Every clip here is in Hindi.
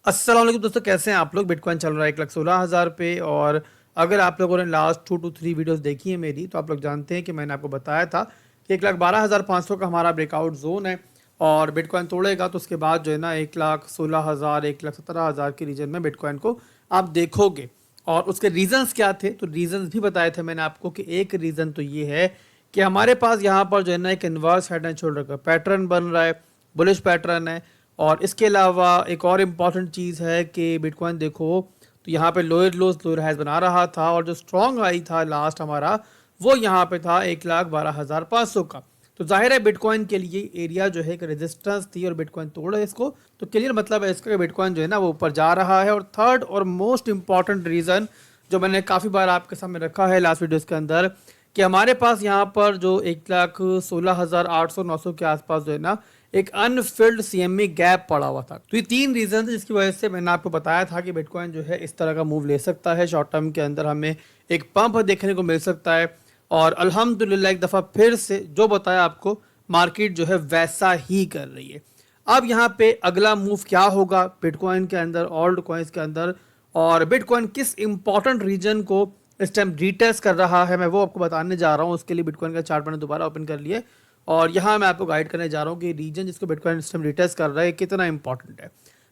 अस्सलाम वालेकुम दोस्तों, कैसे हैं आप लोग। बिटकॉइन चल रहा है 1,16,000 पे। और अगर आप लोगों ने लास्ट 2 to 3 वीडियोस देखी है मेरी, तो आप लोग जानते हैं कि मैंने आपको बताया था कि 1,12,500 का हमारा ब्रेकआउट जोन है और बिटकॉइन तोड़ेगा तो उसके बाद जो है ना 1,16,000 1,17,000 के रीजन में बिटकॉइन को आप देखोगे। और उसके रीजंस क्या थे, तो रीजंस भी बताए थे मैंने आपको कि एक रीज़न तो ये है कि हमारे पास यहाँ पर जो है ना एक इन्वर्स हेड एंड शोल्डर का पैटर्न बन रहा है, बुलिश पैटर्न है। और इसके अलावा एक और इम्पॉर्टेंट चीज़ है कि बिटकॉइन देखो तो यहाँ पे लोअर लोज लोअर हाइज बना रहा था और जो स्ट्रॉन्ग हाई था लास्ट हमारा वो यहाँ पे था 1,12,500 का। तो जाहिर है बिटकॉइन के लिए एरिया जो है कि रेजिस्टेंस थी और बिटकॉइन तोड़ा इसको, तो क्लियर मतलब है इसका कि बिटकॉइन जो है ना वो ऊपर जा रहा है। और थर्ड और मोस्ट इंपॉर्टेंट रीज़न जो मैंने काफ़ी बार आपके सामने रखा है लास्ट वीडियोस के अंदर, कि हमारे पास यहाँ पर जो 1,16,800-900 के आसपास जो है ना एक अनफिल्ड सीएमई गैप पड़ा हुआ था। तो ये तीन रीजन थे जिसकी वजह से मैंने आपको बताया था कि बिटकॉइन जो है इस तरह का मूव ले सकता है। शॉर्ट टर्म के अंदर हमें एक पंप देखने को मिल सकता है और अल्हम्दुलिल्लाह एक दफ़ा फिर से जो बताया आपको मार्केट जो है वैसा ही कर रही है। अब यहाँ पे अगला मूव क्या होगा बिटकॉइन के अंदर, ऑल्ट कॉइन्स के अंदर, और बिटकॉइन किस इंपॉर्टेंट रीजन को इस टाइम रीटेस्ट कर रहा है, मैं वो आपको बताने जा रहा हूँ। उसके लिए बिटकॉइन का चार्ट मैंने दोबारा ओपन कर लिया और यहाँ मैं आपको गाइड करने जा रहा हूँ कि रीजन जिसको बिटकॉइन इस टाइम रिटेस्ट कर रहा है कितना इंपॉर्टेंट है।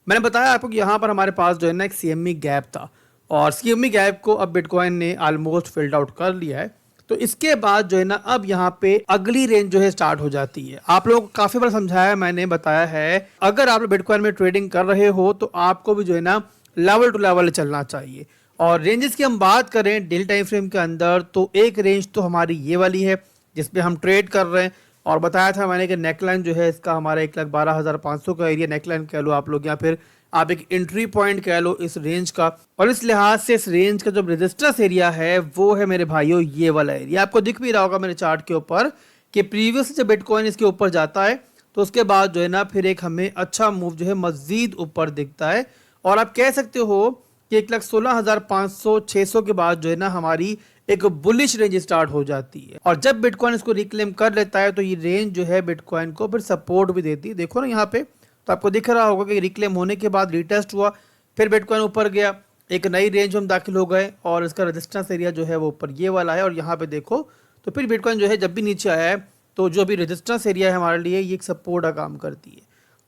मैंने बताया आपको कि यहाँ पर हमारे पास जो है ना एक सीएमई गैप था और सीएमई गैप को अब बिटकॉइन ने ऑलमोस्ट फिल्ड आउट कर लिया है। तो इसके बाद जो है ना अब यहाँ पे अगली रेंज जो है स्टार्ट हो जाती है। आप लोगों को काफी बार समझाया, मैंने बताया है अगर आप बिटकॉइन में ट्रेडिंग कर रहे हो तो आपको भी जो है ना लेवल टू लेवल चलना चाहिए। और रेंजेस की हम बात करें डेली टाइम फ्रेम के अंदर तो एक रेंज तो हमारी ये वाली है जिसपे हम ट्रेड कर रहे हैं। और बताया था मैंने कि नेकलाइन जो है इसका हमारा 1,12,500 का एरिया नेकलाइन कह लो आप लोग, या फिर आप एक एंट्री पॉइंट कह लो इस रेंज का। और इस लिहाज से इस रेंज का जो रेजिस्टेंस एरिया है वो है मेरे भाइयों ये वाला एरिया। आपको दिख भी रहा होगा मेरे चार्ट के ऊपर कि प्रीवियस जब बिटकॉइन इसके ऊपर जाता है तो उसके बाद जो है ना फिर एक हमें अच्छा मूव जो है मजीद ऊपर दिखता है। और आप कह सकते हो कि 1,16,500 600 के बाद जो है ना हमारी एक बुलिश रेंज स्टार्ट हो जाती है। और जब बिटकॉइन इसको रिक्लेम कर लेता है तो ये रेंज जो है बिटकॉइन को फिर सपोर्ट भी देती है। देखो ना यहाँ पे तो आपको दिख रहा होगा कि रिक्लेम होने के बाद रिटेस्ट हुआ, फिर बिटकॉइन ऊपर गया, एक नई रेंज में हम दाखिल हो गए और इसका रेजिस्टेंस एरिया जो है वो ऊपर ये वाला है। और यहाँ पे देखो तो फिर बिटकॉइन जो है जब भी नीचे आया है तो जो भी रेजिस्टेंस एरिया है हमारे लिए ये एक सपोर्ट का काम करती है।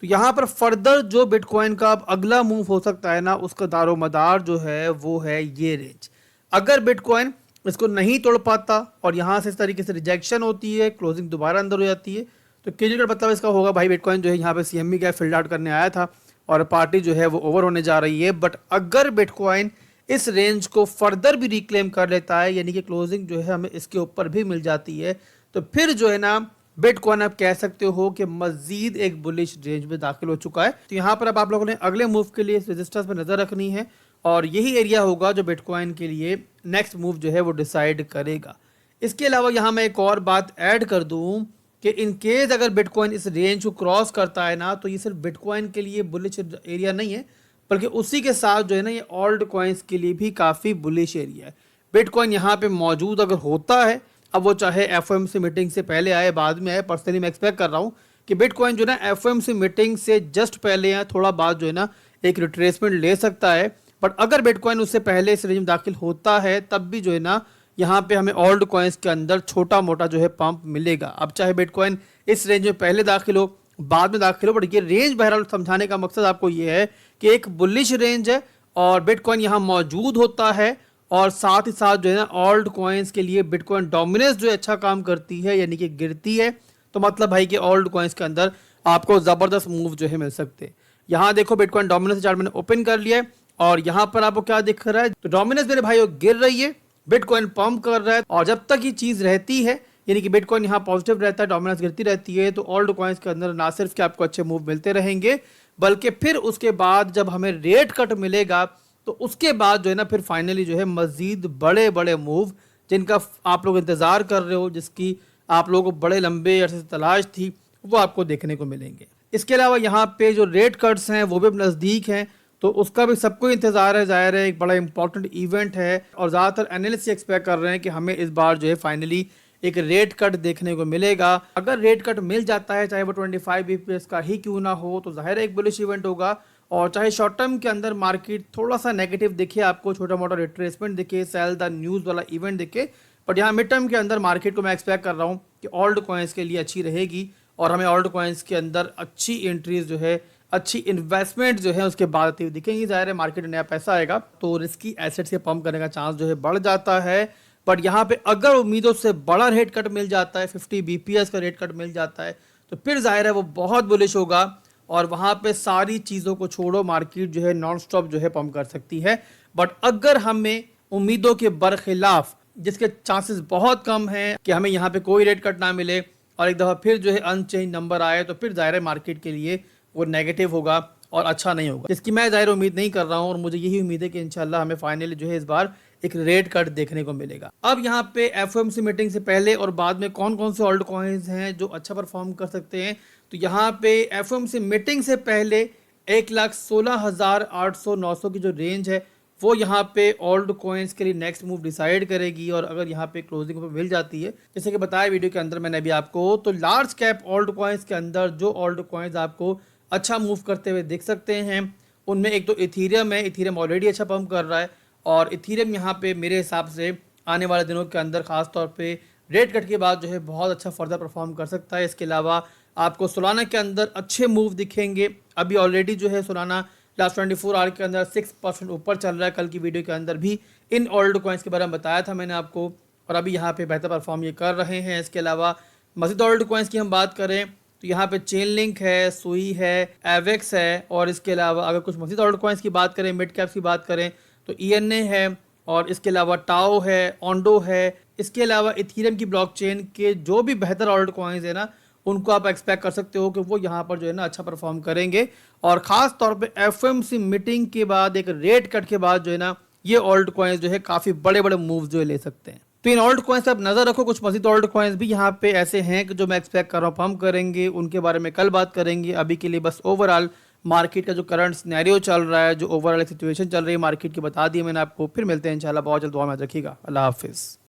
तो यहाँ पर फर्दर जो बिटकॉइन का अब अगला मूव हो सकता है ना उसका दारोमदार जो है वो है ये रेंज। अगर बिटकॉइन इसको नहीं तोड़ पाता और यहाँ से इस तरीके से रिजेक्शन होती है, क्लोजिंग दोबारा अंदर हो जाती है, तो क्लियर मतलब इसका होगा भाई बिटकॉइन जो है यहाँ पे सीएमई गैप फिल्ड आउट करने आया था और पार्टी जो है वो ओवर होने जा रही है। बट अगर बिटकॉइन इस रेंज को फर्दर भी रिक्लेम कर लेता है यानी कि क्लोजिंग जो है हमें इसके ऊपर भी मिल जाती है, तो फिर जो है ना बिटकॉइन आप कह सकते हो कि मजीद एक बुलिश रेंज में दाखिल हो चुका है। तो यहाँ पर अब आप लोगों ने अगले मूव के लिए रेजिस्टेंस पर नजर रखनी है और यही एरिया होगा जो बिटकॉइन के लिए नेक्स्ट मूव जो है वो डिसाइड करेगा। इसके अलावा यहाँ मैं एक और बात ऐड कर दूं कि इन केस अगर बिटकॉइन इस रेंज को क्रॉस करता है ना तो ये सिर्फ बिटकॉइन के लिए बुलिश एरिया नहीं है बल्कि उसी के साथ जो है ना ये ऑल्ट कॉइन्स के लिए भी काफ़ी बुलिश एरिया है। बिटकॉइन यहाँ पे मौजूद अगर होता है, अब वो चाहे एफओएमसी मीटिंग से पहले आए बाद में आए, पर्सनली मैं एक्सपेक्ट कर रहा हूँ कि बिटकॉइन जो है ना एफओएमसी मीटिंग से जस्ट पहले या थोड़ा बाद जो है ना एक रिट्रेसमेंट ले सकता है। बट अगर बिटकॉइन उससे पहले इस रेंज में दाखिल होता है तब भी जो है ना यहाँ पे हमें ओल्ड कॉइन्स के अंदर छोटा मोटा जो है पंप मिलेगा। अब चाहे बिटकॉइन इस रेंज में पहले दाखिल हो बाद में दाखिल हो, बट ये रेंज बहरहाल समझाने का मकसद आपको ये है कि एक बुलिश रेंज है और बिटकॉइन यहाँ मौजूद होता है और साथ ही साथ जो है ना ओल्ड कॉइन्स के लिए बिटकॉइन डोमिनेंस जो अच्छा काम करती है यानी कि गिरती है। तो मतलब भाई कि ओल्ड कॉइन्स के अंदर आपको ज़बरदस्त मूव जो है मिल सकते हैं। यहाँ देखो बिटकॉइन डोमिनेंस चार्ट मैंने ओपन कर लिया है और यहाँ पर आपको क्या दिख रहा है, तो डोमिनेंस मेरे भाई गिर रही है, बिटकॉइन पंप कर रहा है। और जब तक ये चीज रहती है यानी कि बिटकॉइन यहाँ पॉजिटिव रहता है, डोमिनेंस गिरती रहती है, तो ओल्ड कॉइन्स के अंदर ना सिर्फ कि आपको अच्छे मूव मिलते रहेंगे बल्कि फिर उसके बाद जब हमें रेट कट मिलेगा तो उसके बाद जो है ना फिर फाइनली जो है मजीद बड़े बड़े मूव जिनका आप लोग इंतजार कर रहे हो, जिसकी आप लोगों को बड़े लंबे अरसे से तलाश थी, वो आपको देखने को मिलेंगे। इसके अलावा यहाँ पे जो रेट कट्स हैं वो भी नज़दीक हैं तो उसका भी सबको इंतजार है। जाहिर है एक बड़ा इंपॉर्टेंट इवेंट है और ज़्यादातर एनालिस्ट एक्सपेक्ट कर रहे हैं कि हमें इस बार जो है फाइनली एक रेट कट देखने को मिलेगा। अगर रेट कट मिल जाता है चाहे वो 25 बीपीएस का ही क्यों ना हो तो जाहिर है एक बुलिश इवेंट होगा और चाहे शॉर्ट टर्म के अंदर मार्केट थोड़ा सा नेगेटिव दिखे, आपको छोटा मोटा रिट्रेसमेंट दिखे, सेल द न्यूज़ वाला इवेंट दिखे, बट यहाँ मिड टर्म के अंदर मार्केट को मैं एक्सपेक्ट कर रहा हूँ कि ओल्ड कॉइन्स के लिए अच्छी रहेगी और हमें ओल्ड कॉइन्स के अंदर अच्छी एंट्रीज जो है, अच्छी इन्वेस्टमेंट जो है उसके बाद आती हुई दिखेंगी। ज़ाहिर है मार्केट में नया पैसा आएगा तो रिस्की एसेट्स के पंप करने का चांस जो है बढ़ जाता है। बट यहाँ पे अगर उम्मीदों से बड़ा रेट कट मिल जाता है, 50 बीपीएस का रेट कट मिल जाता है, तो फिर जाहिर है वो बहुत बुलिश होगा और वहाँ पे सारी चीज़ों को छोड़ो मार्केट जो है नॉन स्टॉप जो है पंप कर सकती है। बट अगर हमें उम्मीदों के बरखिलाफ, जिसके चांसेस बहुत कम हैं कि हमें यहाँ पे कोई रेट कट ना मिले और एक दफ़ा फिर जो है अनचेंज नंबर आए, तो फिर ज़ाहिर है मार्केट के लिए वो नेगेटिव होगा और अच्छा नहीं होगा, जिसकी मैं ज़ाहिर उम्मीद नहीं कर रहा हूँ। और मुझे यही उम्मीद है कि इंशाल्लाह हमें फाइनली जो है इस बार एक रेट कट देखने को मिलेगा। अब यहाँ पे एफओएमसी मीटिंग से पहले और बाद में कौन कौन से ओल्ड कॉइन्स हैं जो अच्छा परफॉर्म कर सकते हैं, तो यहाँ पे एफओएमसी मीटिंग से पहले 1,16,800-900 की जो रेंज है वो यहाँ पे ओल्ड कॉइन्स के लिए नेक्स्ट मूव डिसाइड करेगी। और अगर यहाँ पे क्लोजिंग पे मिल जाती है, जैसे कि बताया वीडियो के अंदर मैंने अभी आपको, तो लार्ज कैप ओल्ड कॉइन्स के अंदर जो ओल्ड कॉइन्स आपको अच्छा मूव करते हुए दिख सकते हैं उनमें एक तो इथीरियम है। इथीरियम ऑलरेडी अच्छा पंप कर रहा है और इथीरियम यहाँ पे मेरे हिसाब से आने वाले दिनों के अंदर खास तौर पे रेट कट के बाद जो है बहुत अच्छा फर्दर परफॉर्म कर सकता है। इसके अलावा आपको सोलाना के अंदर अच्छे मूव दिखेंगे। अभी ऑलरेडी जो है सोलाना लास्ट 24 आवर के अंदर 6% ऊपर चल रहा है। कल की वीडियो के अंदर भी इन ओल्ड कॉइन्स के बारे में बताया था मैंने आपको, और अभी यहाँ पे बेहतर परफॉर्म ये कर रहे हैं। इसके अलावा मज़ीद ओल्ड कॉइन्स की हम बात करें तो यहाँ पे चेन लिंक है, सुई है, एवेक्स है, और इसके अलावा अगर कुछ मज़ीद ओल्ड कॉइन्स की बात करें, मिड कैप्स की बात करें तो ईएनए है, और इसके अलावा टाओ है, ओंडो है। इसके अलावा इथीरियम की ब्लॉकचेन के जो भी बेहतर ओल्ड कॉइन्स है ना, उनको आप एक्सपेक्ट कर सकते हो कि वो यहाँ पर जो है ना अच्छा परफॉर्म करेंगे। और ख़ास तौर पे एफओएमसी मीटिंग के बाद, एक रेट कट के बाद जो है ना, ये ओल्ड कॉइन्स जो है काफ़ी बड़े बड़े मूव्स जो है ले सकते हैं। तो इन ओल्ड कॉइन्स आप नज़र रखो, कुछ मज़ीद ओल्ड कॉइन्स भी यहाँ पे ऐसे हैं कि जो मैं एक्सपेक्ट कर रहा हूँ पंप करेंगे, उनके बारे में कल बात करेंगे। अभी के लिए बस ओवरऑल मार्केट का जो करंट सिनेरियो चल रहा है, जो ओवरऑल सिचुएशन चल रही है मार्केट की, बता दी मैंने आपको। फिर मिलते हैं इंशाल्लाह, बहुत जल्द दुआ में याद रखिएगा। अल्लाह हाफिज़।